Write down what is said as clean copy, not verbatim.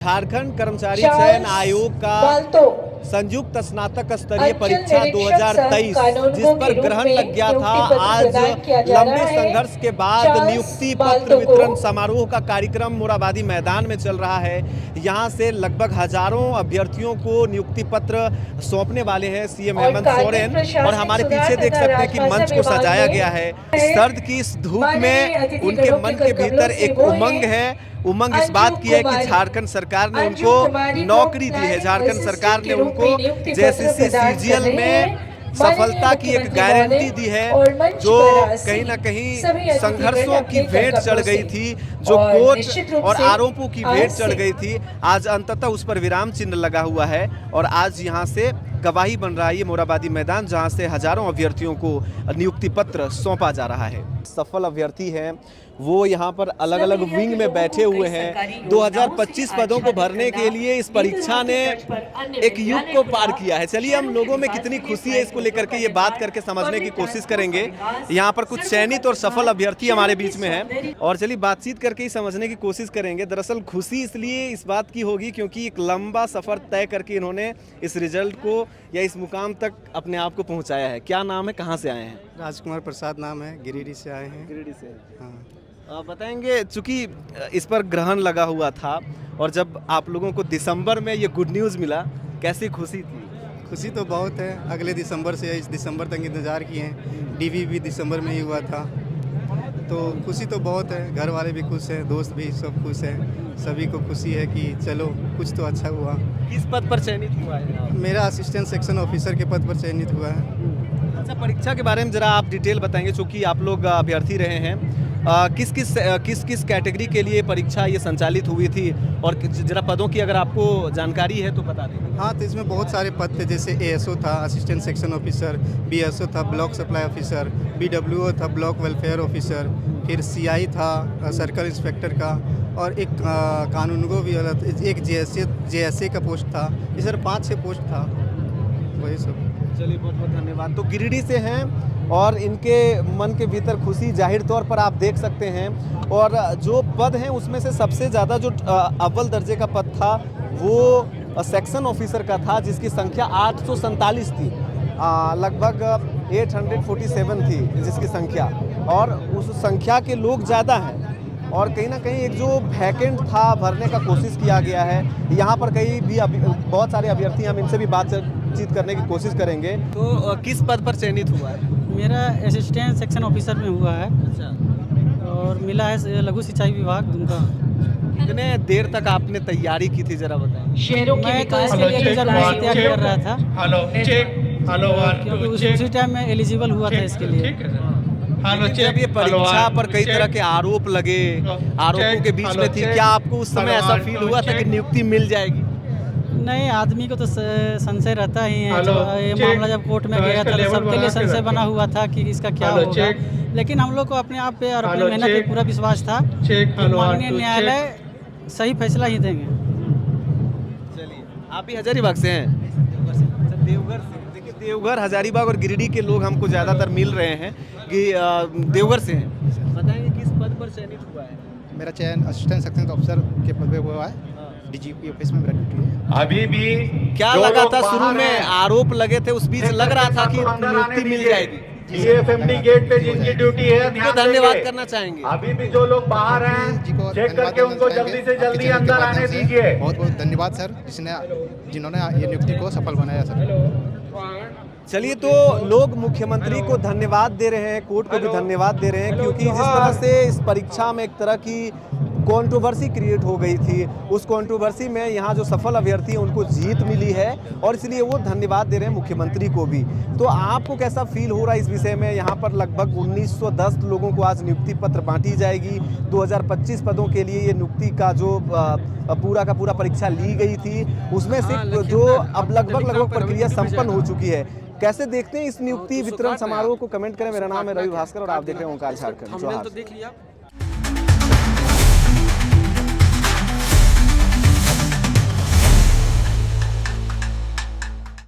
झारखंड कर्मचारी चयन आयोग का संयुक्त स्नातक स्तरीय परीक्षा 2023 जिस पर ग्रहण लग गया था, आज लंबे संघर्ष के बाद नियुक्ति पत्र वितरण समारोह का कार्यक्रम मोराबादी मैदान में चल रहा है। यहां से लगभग हजारों अभ्यर्थियों को नियुक्ति पत्र सौंपने वाले हैं सीएम हेमंत सोरेन। और हमारे पीछे देख सकते हैं कि मंच को सजाया गया है। सर्द की इस धूप में उनके मन के भीतर एक उमंग है। उमंग इस बात की है कि झारखंड सरकार ने उनको नौकरी दी है। झारखंड सरकार ने उनको जेएसएससी सीजीएल में सफलता की एक गारंटी दी है, जो कहीं ना कहीं संघर्षों की भेंट चढ़ गई थी, जो कोर्ट और आरोपों की भेंट चढ़ गई थी। आज अंततः उस पर विराम चिन्ह लगा हुआ है और आज यहाँ से गवाही बन रहा है ये मोराबादी मैदान, जहाँ से हजारों अभ्यर्थियों को नियुक्ति पत्र सौंपा जा रहा है। सफल अभ्यर्थी हैं वो यहाँ पर अलग अलग विंग में बैठे हुए हैं। 2025 पदों को भरने के लिए इस परीक्षा ने एक युग को पार किया है। चलिए हम लोगों में कितनी खुशी है इसको लेकर के ये बात करके समझने की कोशिश करेंगे। यहाँ पर कुछ चयनित और सफल अभ्यर्थी हमारे बीच में हैं और चलिए बातचीत करके ही समझने की कोशिश करेंगे। दरअसल खुशी इसलिए इस बात की होगी क्योंकि एक लंबा सफर तय करके इन्होंने इस रिजल्ट को या इस मुकाम तक अपने आप को पहुँचाया है। क्या नाम है, कहाँ से आए हैं? राजकुमार प्रसाद नाम है, गिरिडीह से आए हैं। गिरिडीह से। हाँ। बताएंगे, चूंकि इस पर ग्रहण लगा हुआ था और जब आप लोगों को दिसंबर में ये गुड न्यूज़ मिला, कैसी खुशी थी? खुशी तो बहुत है। अगले दिसंबर से इस दिसंबर तक इंतज़ार किए हैं। डीवी भी दिसंबर में ही हुआ था, तो खुशी तो बहुत है। घर वाले भी खुश हैं, दोस्त भी सब खुश हैं। सभी को खुशी है कि चलो कुछ तो अच्छा हुआ। किस पद पर चयनित हुआ है? मेरा असिस्टेंट सेक्शन ऑफिसर के पद पर चयनित हुआ है। अच्छा, परीक्षा के बारे में ज़रा आप डिटेल बताएंगे, चूँकि आप लोग अभ्यर्थी रहे हैं। किस किस कैटेगरी के लिए परीक्षा ये संचालित हुई थी और जरा पदों की अगर आपको जानकारी है तो बता दें। हाँ, तो इसमें बहुत सारे पद थे, जैसे एएसओ था, असिस्टेंट सेक्शन ऑफिसर, बीएसओ था, ब्लॉक सप्लाई ऑफिसर, बीडब्ल्यूओ था, ब्लॉक वेलफेयर ऑफिसर, फिर सीआई था, सर्कल इंस्पेक्टर का, और एक कानूनगो भी वाला, एक जेएसए का पोस्ट था। इस तरह 5-6 पोस्ट था, वही सब। चलिए बहुत बहुत धन्यवाद। तो गिरिडीह से हैं और इनके मन के भीतर खुशी जाहिर तौर पर आप देख सकते हैं। और जो पद हैं उसमें से सबसे ज़्यादा जो अव्वल दर्जे का पद था वो सेक्शन ऑफिसर का था, जिसकी संख्या 847 थी। लगभग 847 थी जिसकी संख्या, और उस संख्या के लोग ज़्यादा हैं। और कहीं ना कहीं एक जो वैकेंट था भरने का कोशिश किया गया है। यहाँ पर कई भी बहुत सारे अभ्यर्थी, हम इनसे भी बातचीत करने की कोशिश करेंगे। तो किस पद पर चयनित हुआ है? मेरा असिस्टेंट सेक्शन ऑफिसर में हुआ है। अच्छा। और मिला है लघु सिंचाई विभाग दुमका। कितने देर तक आपने तैयारी की थी, जरा बताएं। मैं तो इसके लिए रिजर्वेशन तैयारी कर रहा था। क्योंकि उसी टाइम में एलिजिबल हुआ था इसके लिए। जब ये परीक्षा पर कई तरह के आरोप लगे, आरोपों के बीच में थी, क्या आपको उस समय ऐसा फील हुआ था कि नियुक्ति मिल जाएगी? नहीं, आदमी को तो संशय रहता ही है। ये मामला जब कोर्ट में गया था तो सबके लिए संशय बना हुआ था कि इसका क्या होगा, लेकिन हम लोग को अपने आप पे और अपनी मेहनत पे पूरा विश्वास था कि माननीय न्यायालय सही फैसला ही देंगे। चलिए, आप भी हजारीबाग से हैं? देवघर से। देखिए, देवघर, हजारीबाग और गिरिडीह के लोग हमको ज़्यादातर मिल रहे हैं कि देवघर से हैं। बताएंगे किस पद पर चयनित हुआ है? मेरा चयन असिस्टेंट सेक्शन ऑफिसर के पद पर हुआ है। डीजीपी ऑफिस में मेरा ड्यूटी है। अभी भी क्या लगा था शुरू में, आरोप लगे थे, उस बीच लग रहा था कि नियुक्ति मिल जाएगी? जीएफएमडी गेट पे जिनकी ड्यूटी है, तो धन्यवाद करना चाहेंगे। अभी भी जो लोग बाहर हैं चेक करके उनको जल्दी से जल्दी अंदर आने दीजिए। बहुत बहुत धन्यवाद सर, जिन्होंने ये नियुक्ति को सफल बनाया सर। चलिए, तो लोग मुख्यमंत्री को धन्यवाद दे रहे हैं, कोर्ट को भी धन्यवाद दे रहे हैं, क्योंकि जिस तरह से इस परीक्षा में एक तरह की कंट्रोवर्सी क्रिएट हो गई थी, उस कंट्रोवर्सी में यहाँ जो सफल अभ्यर्थी हैं उनको जीत मिली है और इसलिए वो धन्यवाद दे रहे हैं मुख्यमंत्री को भी। तो आपको कैसा फील हो रहा है इस विषय में? यहाँ पर लगभग 1910 लोगों को आज नियुक्ति पत्र बांटी जाएगी। 2025 पदों के लिए ये नियुक्ति का जो पूरा का पूरा परीक्षा ली गई थी, उसमें से जो अब लगभग प्रक्रिया संपन्न हो चुकी है। कैसे देखते हैं इस नियुक्ति वितरण समारोह को? कमेंट करें। मेरा नाम है रवि भास्कर और आप देख रहे हैं ओंकार झारखंड। तो देख लिया।